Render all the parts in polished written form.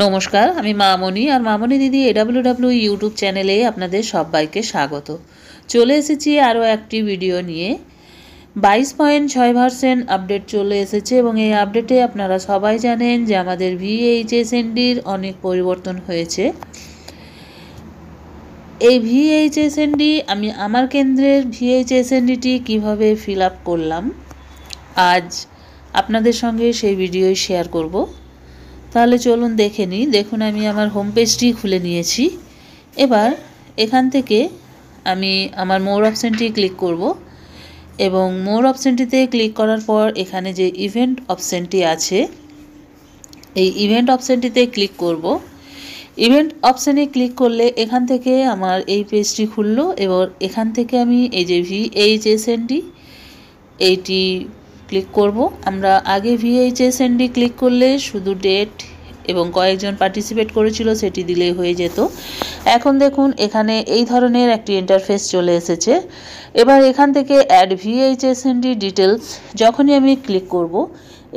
নমস্কার, আমি মামনি আর মামনি দিদি AWW ইউটিউব চ্যানেলে আপনাদের সবাইকে স্বাগত। চলে এসেছি আরও একটি ভিডিও নিয়ে। 22.6 আপডেট চলে এসেছে এবং এই আপডেটে আপনারা সবাই জানেন যে আমাদের VHSNDর অনেক পরিবর্তন হয়েছে। এই VHSND আমি আমার কেন্দ্রের VHSNDটি কীভাবে ফিল আপ করলাম আজ আপনাদের সঙ্গে সেই ভিডিওই শেয়ার করব। তাহলে চলুন দেখে নিই। দেখুন আমি আমার হোম পেজটি খুলে নিয়েছি। এবার এখান থেকে আমি আমার মোর অপশানটি ক্লিক করব এবং মোর অপশানটিতে ক্লিক করার পর এখানে যে ইভেন্ট অপশানটি আছে এই ইভেন্ট অপশানটিতে ক্লিক করব। ইভেন্ট অপশানে ক্লিক করলে এখান থেকে আমার এই পেজটি খুললো। এবার এখান থেকে আমি এই যে VHSND এইটি ক্লিক করব। আমরা আগে VHSND ক্লিক করলে শুধু ডেট এবং কয়েকজন পার্টিসিপেট করেছিল সেটি দিলেই হয়ে যেত। এখন দেখুন এখানে এই ধরনের একটি ইন্টারফেস চলে এসেছে। এবার এখান থেকে অ্যাড VHSND ডিটেলস যখনই আমি ক্লিক করব,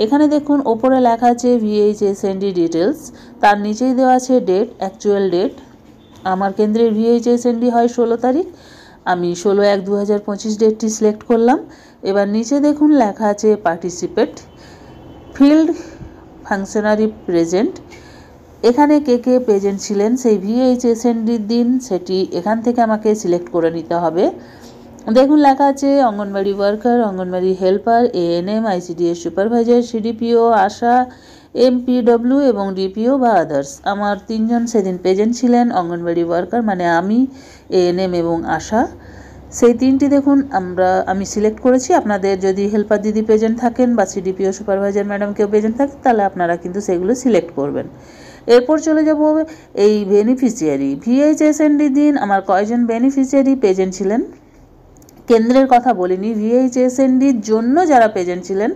এখানে দেখুন ওপরে লেখা আছে VHSND ডিটেলস, তার নিচেই দেওয়া আছে ডেট, অ্যাকচুয়াল ডেট। আমার কেন্দ্রের VHSND হয় 16 তারিখ, আমি 16/1/2025 ডেটটি সিলেক্ট করলাম। এবার নিচে দেখুন লেখা আছে পার্টিসিপেট, ফিল্ড ফাংশনারি প্রেজেন্ট। এখানে কে কে প্রেজেন্ট ছিলেন সেই VHSNDর দিন সেটি এখান থেকে আমাকে সিলেক্ট করে নিতে হবে। দেখুন লেখা আছে anganwadi worker, anganwadi helper, ANM, ICDS supervisor, CDPO, আশা, MPW এবং DPO বা আদার্স। আমার 3 জন সেদিন প্রেজেন্ট ছিলেন। অঙ্গনবাড়ি ওয়ার্কার মানে আমি, ANM এবং আশা, সেই 3টি দেখুন আমি সিলেক্ট করেছি। আপনাদের যদি হেল্পার দিদি প্রেজেন্ট থাকেন বা CDPO সুপারভাইজার ম্যাডাম কেউ প্রেজেন্ট থাকেন তাহলে আপনারা কিন্তু সেগুলো সিলেক্ট করবেন। এরপর চলে যাব এই বেনিফিশিয়ারি। VHSND দিন আমার কয়জন বেনিফিশিয়ারি প্রেজেন্ট ছিলেন, কেন্দ্রের কথা বলিনি, VHSNDর জন্য যারা প্রেজেন্ট ছিলেন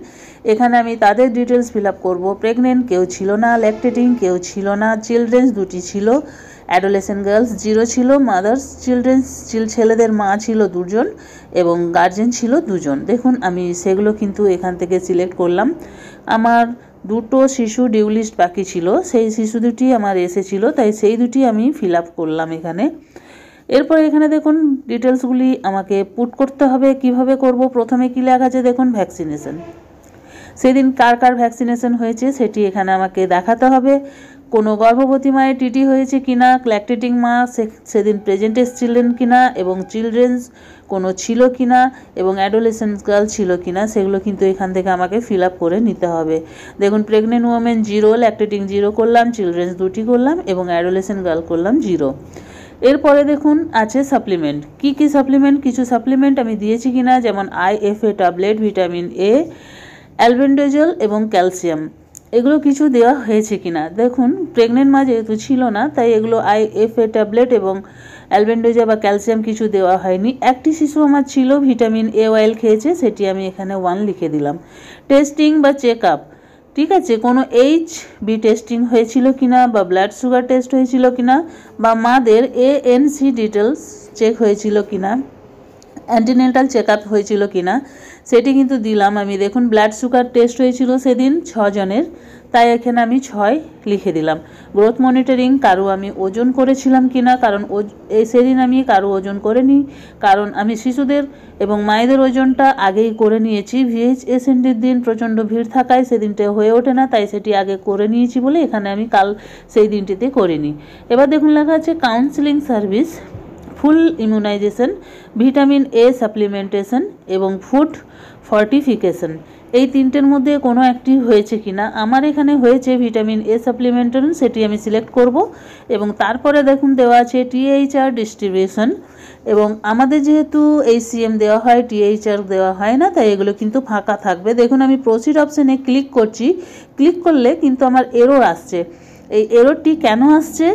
এখানে আমি তাদের ডিটেলস ফিল আপ করবো। প্রেগনেন্ট কেউ ছিল না, ল্যাকটেটিং কেউ ছিল না, চিলড্রেন্স 2টি ছিল, অ্যাডোলেসেন্ট গার্লস 0 ছিল, মাদার্স চিলড্রেন্স ছেলেদের মা ছিল 2 জন এবং গার্জেন ছিল 2 জন। দেখুন আমি সেগুলো কিন্তু এখান থেকে সিলেক্ট করলাম। আমার 2টো শিশু ডিউ লিস্ট বাকি ছিল, সেই শিশু 2টি আমার এসেছিলো, তাই সেই 2টি আমি ফিল আপ করলাম এখানে। এরপর এখানে দেখুন ডিটেলসগুলি আমাকে পুট করতে হবে। কিভাবে করব, প্রথমে কি লেখা আছে দেখুন ভ্যাকসিনেশন, সেদিন কার কার ভ্যাকসিনেশন হয়েছে সেটি এখানে আমাকে দেখাতে হবে। কোনো গর্ভবতী মায়ের TT হয়েছে কিনা, ল্যাকটেটিং মা সেদিন প্রেজেন্ট এসেছিলেন কিনা এবং চিলড্রেন্স কোনো ছিল কিনা এবং অ্যাডোলেসেন্ট গার্ল ছিল কিনা সেগুলো কিন্তু এখান থেকে আমাকে ফিল আপ করে নিতে হবে। দেখুন প্রেগনেন্ট ওমেন 0, ল্যাকটেটিং 0 করলাম, চিলড্রেন্স 2টি করলাম এবং অ্যাডোলেসেন্ট গার্ল করলাম 0। এরপরে দেখুন আছে সাপ্লিমেন্ট, কি কি সাপ্লিমেন্ট, কিছু সাপ্লিমেন্ট আমি দিয়েছি কিনা, যেমন IFA tablet, vitamin A, albendazole এবং ক্যালসিয়াম, এগুলো কিছু দেওয়া হয়েছে কিনা। দেখুন প্রেগনেন্ট মা যেহেতু ছিল না তাই এগুলো IFA ট্যাবলেট এবং অ্যালবেন্ডাজল বা ক্যালসিয়াম কিছু দেওয়া হয়নি। একটি শিশু আমার ছিল ভিটামিন A অয়েল খেয়েছে, সেটি আমি এখানে 1 লিখে দিলাম। টেস্টিং বা চেক আপ, ঠিক আছে, কোনো HB টেস্টিং হয়েছিল কিনা বা ব্লাড সুগার টেস্ট হয়েছিল কিনা বা মাদের ANC ডিটেলস চেক হয়েছিল কিনা, অ্যান্টিনেটাল চেক আপ হয়েছিল কিনা সেটি কিন্তু দিলাম আমি। দেখুন ব্লাড সুগার টেস্ট হয়েছিল সেদিন 6 জনের, তাই এখানে আমি 6 লিখে দিলাম। গ্রোথ মনিটরিং, কারো আমি ওজন করেছিলাম কিনা, কারণ সেদিন আমি কারো ওজন করিনি, কারণ আমি শিশুদের এবং মায়েদের ওজনটা আগেই করে নিয়েছি। VHSNDর দিন প্রচণ্ড ভিড় থাকায় সেদিনটা হয়ে ওঠে না, তাই সেটি আগে করে নিয়েছি বলে এখানে আমি কাল সেই দিনটিতে করিনি। এবার দেখুন লেখা আছে counselling service, full immunisation, vitamin A supplementation এবং ফুড ফর্টিফিকেশন, এই 3টের মধ্যে কোনো একটি হয়েছে কিনা। আমার এখানে হয়েছে ভিটামিন A সাপ্লিমেন্টেশন, সেটি আমি সিলেক্ট করব এবং তারপরে দেখুন দেওয়া আছে THR ডিস্ট্রিবিউশন, এবং আমাদের যেহেতু HCM দেওয়া হয়, THR দেওয়া হয় না, তাই এগুলো কিন্তু ফাঁকা থাকবে। দেখুন আমি প্রসিড অপশানে ক্লিক করছি, ক্লিক করলে কিন্তু আমার এরর আসছে। এই এররটি কেন আসছে,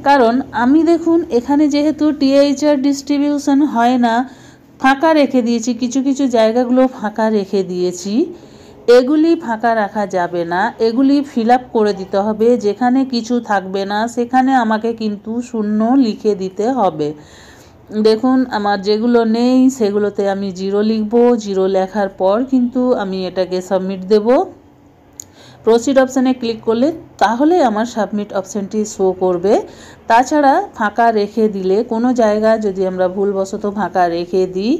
কারণ আমি দেখুন এখানে যেহেতু THR ডিস্ট্রিবিউশন হয় না, ফাঁকা রেখে দিয়েছি, কিছু কিছু জায়গাগুলো ফাঁকা রেখে দিয়েছি। এগুলি ফাঁকা রাখা যাবে না, এগুলি ফিল আপ করে দিতে হবে। যেখানে কিছু থাকবে না সেখানে আমাকে কিন্তু 0 লিখে দিতে হবে। দেখুন আমার যেগুলো নেই সেগুলোতে আমি 0 লিখব। 0 লেখার পর কিন্তু আমি এটাকে সাবমিট দেব। প্রসিড অপশানে ক্লিক করলে তাহলে আমার সাবমিট অপশানটি শো করবে। তাছাড়া ফাঁকা রেখে দিলে, কোনো জায়গা যদি আমরা ভুলবশত ফাঁকা রেখে দিই,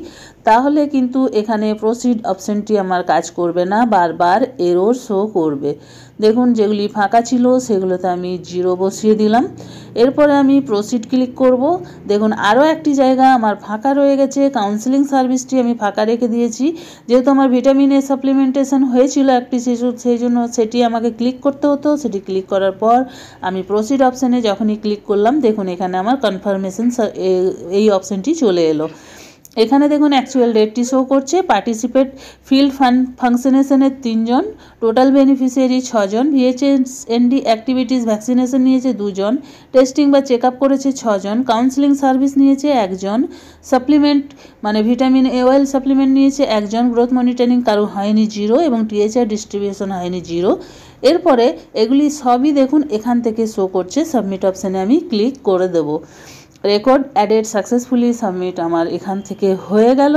তাহলে কিন্তু এখানে প্রসিড অপশানটি আমার কাজ করবে না, বারবার এরর শো করবে। দেখুন যেগুলি ফাঁকা ছিল সেগুলোতে আমি 0 বসিয়ে দিলাম। এরপরে আমি প্রসিড ক্লিক করব। দেখুন আরও একটি জায়গা আমার ফাঁকা রয়ে গেছে, কাউন্সেলিং সার্ভিসটি আমি ফাঁকা রেখে দিয়েছি। যেহেতু আমার ভিটামিন এ সাপ্লিমেন্টেশন হয়েছিল একটি শিশুর, সেই জন্য সেটি আমাকে ক্লিক করতে হতো। সেটি ক্লিক করার পর আমি প্রসিড অপশানে যখনই ক্লিক করলাম, দেখুন এখানে আমার কনফার্মেশন এই অপশানটি চলে এলো। এখানে দেখুন অ্যাকচুয়াল ডেটটি শো করছে। পার্টিসিপেট ফিল্ড ফাংশনেশনের 3 জন, টোটাল বেনিফিশিয়ারি 6 জন, ভিএইচএসএনডি অ্যাক্টিভিটিস ভ্যাকসিনেশন নিয়েছে 2 জন, টেস্টিং বা চেক আপ করেছে 6 জন, কাউন্সেলিং সার্ভিস নিয়েছে 1 জন, সাপ্লিমেন্ট মানে ভিটামিন এ অয়েল সাপ্লিমেন্ট নিয়েছে 1 জন, গ্রোথ মনিটরিং কারো হয়নি 0 এবং টিএইচআর ডিস্ট্রিবিউশন হয়নি 0। এরপরে এগুলি সবই দেখুন এখান থেকে শো করছে। সাবমিট অপশানে আমি ক্লিক করে দেবো। রেকর্ড অ্যাডেড সাকসেসফুলি, সাবমিট আমার এখান থেকে হয়ে গেল।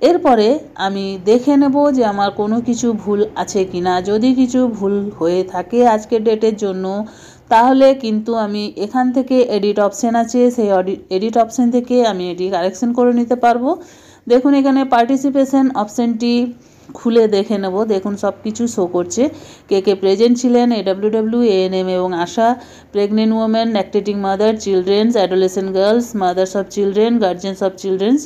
এরপরে আমি দেখে নেব যে আমার কোনো কিছু ভুল আছে কি না। যদি কিছু ভুল হয়ে থাকে আজকের ডেটের জন্য, তাহলে কিন্তু আমি এখান থেকে এডিট অপশান আছে, সেই এডিট অপশান থেকে আমি এটি কারেকশন করে নিতে পারবো। দেখুন এখানে পার্টিসিপেশন অপশানটি খুলে দেখে নেব। দেখুন সব কিছু শো করছে, কে কে প্রেজেন্ট ছিলেন, AWW, ANM এবং ASHA, pregnant women, lactating mother, childrens, adolescent girls, mothers of children, guardians of childrens.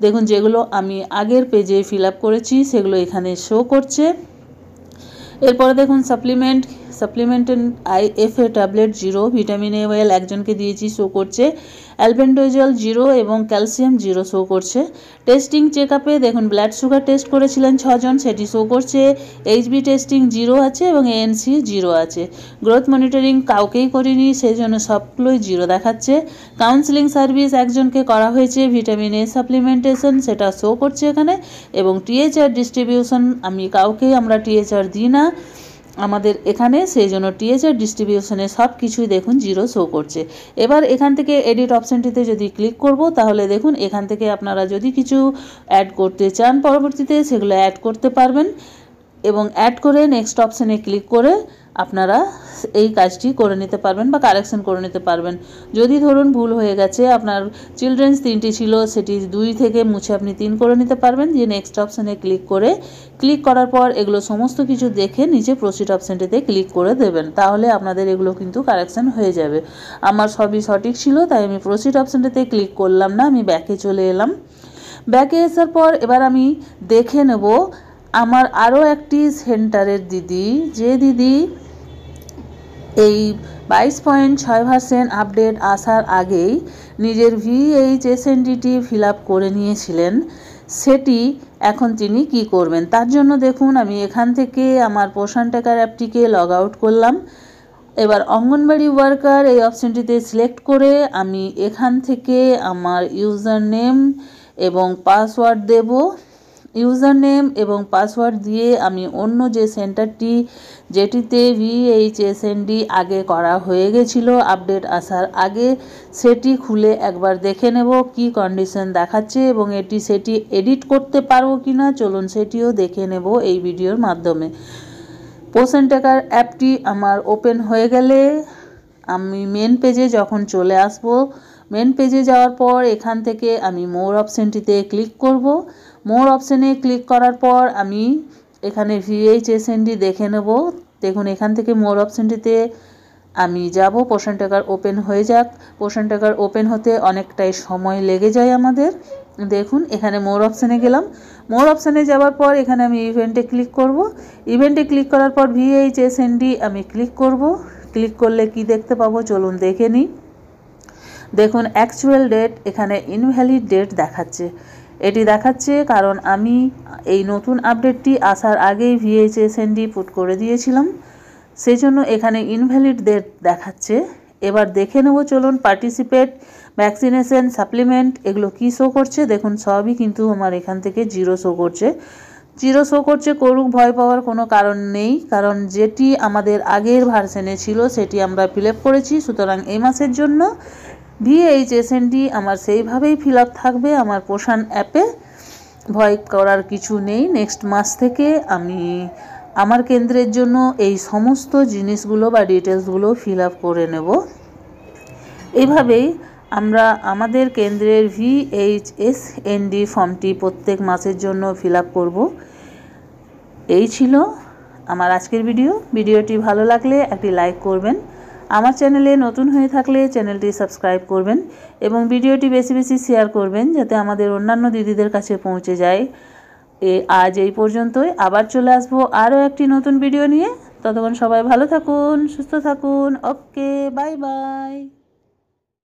দেখুন যেগুলো আমি আগের পেজে ফিল আপ করেছি সেগুলো এখানে শো করছে। এরপরে দেখুন supplement IFA tablet 0, vitamin A oil 1 জনকে দিয়েছি, শো করছে। অ্যালবেন্ডোজল 0 এবং ক্যালসিয়াম 0 শো করছে। টেস্টিং চেক আপে দেখুন ব্লাড সুগার টেস্ট করেছিলেন 6 জন, সেটি শো করছে। HB টেস্টিং 0 আছে এবং ANC 0 আছে। গ্রোথ মনিটরিং কাউকেই করিনি, সেই জন্য সবগুলোই 0 দেখাচ্ছে। কাউন্সেলিং সার্ভিস 1 জনকে করা হয়েছে, ভিটামিন এ সাপ্লিমেন্টেশন সেটা শো করছে এখানে। এবং টিএইচআর ডিস্ট্রিবিউশন আমরা টিএইচআর দিই না আমাদের এখানে, সেই জন্য টিএইচআর ডিস্ট্রিবিউশনে সব কিছুই দেখুন 0 শো করছে। এবার এখান থেকে এডিট অপশানটিতে যদি ক্লিক করব, তাহলে দেখুন এখান থেকে আপনারা যদি কিছু অ্যাড করতে চান পরবর্তীতে সেগুলো অ্যাড করতে পারবেন এবং অ্যাড করে নেক্সট অপশানে ক্লিক করে আপনারা এই কাজটি করে নিতে পারবেন বা কারেকশন করে নিতে পারবেন। যদি ধরুন ভুল হয়ে গেছে, আপনার চিলড্রেন্স 3টি ছিল, সেটি 2 থেকে মুছে আপনি 3 করে নিতে পারবেন। যে নেক্সট অপশানে ক্লিক করার পর এগুলো সমস্ত কিছু দেখে নিচে প্রসিড অপশানটিতে ক্লিক করে দেবেন, তাহলে আপনাদের এগুলো কিন্তু কারেকশন হয়ে যাবে। আমার সবই সঠিক ছিল, তাই আমি প্রসিড অপশানটিতে ক্লিক করলাম না, আমি ব্যাকে চলে এলাম। ব্যাকে আসার পর এবার আমি দেখে নেব আমার আরও একটি সেন্টারের দিদি, যে দিদি এই 22.6 ভার্সন আপডেট আসার আগেই নিজের VHSNDটি ফিল আপ করে নিয়েছিলেন, সেটি এখন তিনি কি করবেন। তার জন্য দেখুন আমি এখান থেকে আমার পোষণ ট্র্যাকার অ্যাপটিকে লগ আউট করলাম। এবার অঙ্গনবাড়ি ওয়ার্কার এই অপশানটিতে সিলেক্ট করে আমি এখান থেকে আমার ইউজার নেম এবং পাসওয়ার্ড দেব। ইউজার নেম এবং পাসওয়ার্ড দিয়ে আমি অন্য যে সেন্টারটি যেটিতে VHSND আগে করা হয়ে গেছিল আপডেট আসার আগে, সেটি খুলে একবার দেখে নেব কি কন্ডিশন দেখাচ্ছে এবং সেটি এডিট করতে পারবো কি না, চলুন সেটিও দেখে নেব এই ভিডিওর মাধ্যমে। পোষণ ট্র্যাকার অ্যাপটি আমার ওপেন হয়ে গেলে আমি মেন পেজে যখন চলে আসব, মেন পেজে যাওয়ার পর এখান থেকে আমি মোর অপশানটিতে ক্লিক করব। মোর অপশানে ক্লিক করার পর আমি এখানে VHSND দেখে নেব। দেখুন এখান থেকে মোর অপশানটিতে আমি যাব, পোষণ ট্র্যাকার ওপেন হয়ে যাক। পোষণ ট্র্যাকার ওপেন হতে অনেকটাই সময় লেগে যায় আমাদের। দেখুন এখানে মোর অপশানে গেলাম। মোর অপশানে যাওয়ার পর এখানে আমি ইভেন্টে ক্লিক করব। ইভেন্টে ক্লিক করার পর VHSND আমি ক্লিক করব। ক্লিক করলে কি দেখতে পাবো চলুন দেখে নিই। দেখুন অ্যাকচুয়াল ডেট এখানে ইনভ্যালিড ডেট দেখাচ্ছে। এটি দেখাচ্ছে কারণ আমি এই নতুন আপডেটটি আসার আগেই VHSND পুট করে দিয়েছিলাম, সেই জন্য এখানে ইনভ্যালিড ডেট দেখাচ্ছে। এবার দেখে নেব চলুন পার্টিসিপেট, ভ্যাকসিনেশন, সাপ্লিমেন্ট এগুলো কি শো করছে। দেখুন সবই কিন্তু আমার এখান থেকে 0 শো করছে। 0 শো করছে, করুক, ভয় পাওয়ার কোনো কারণ নেই, কারণ যেটি আমাদের আগের ভার্সনে ছিল সেটি আমরা ফিল আপ করেছি। সুতরাং এই মাসের জন্য VHSND আমার সেইভাবেই ফিল আপ থাকবে আমার পোষণ অ্যাপে, ভয় করার কিছু নেই। নেক্সট মাস থেকে আমি আমার কেন্দ্রের জন্য এই সমস্ত জিনিসগুলো বা ডিটেলসগুলো ফিল আপ করে নেব। এইভাবেই আমরা আমাদের কেন্দ্রের VHSND ফর্মটি প্রত্যেক মাসের জন্য ফিল আপ করব। এই ছিল আমার আজকের ভিডিওটি ভালো লাগলে একটি লাইক করবেন, আমার চ্যানেলে নতুন হয়ে থাকলে চ্যানেলটি সাবস্ক্রাইব করবেন এবং ভিডিওটি বেশি বেশি শেয়ার করবেন যাতে আমাদের অন্যান্য দিদিদের কাছে পৌঁছে যায়। আজ এই পর্যন্তই, আবার চলে আসবো আরও একটি নতুন ভিডিও নিয়ে। ততক্ষণ সবাই ভালো থাকুন, সুস্থ থাকুন। ওকে, বাই বাই।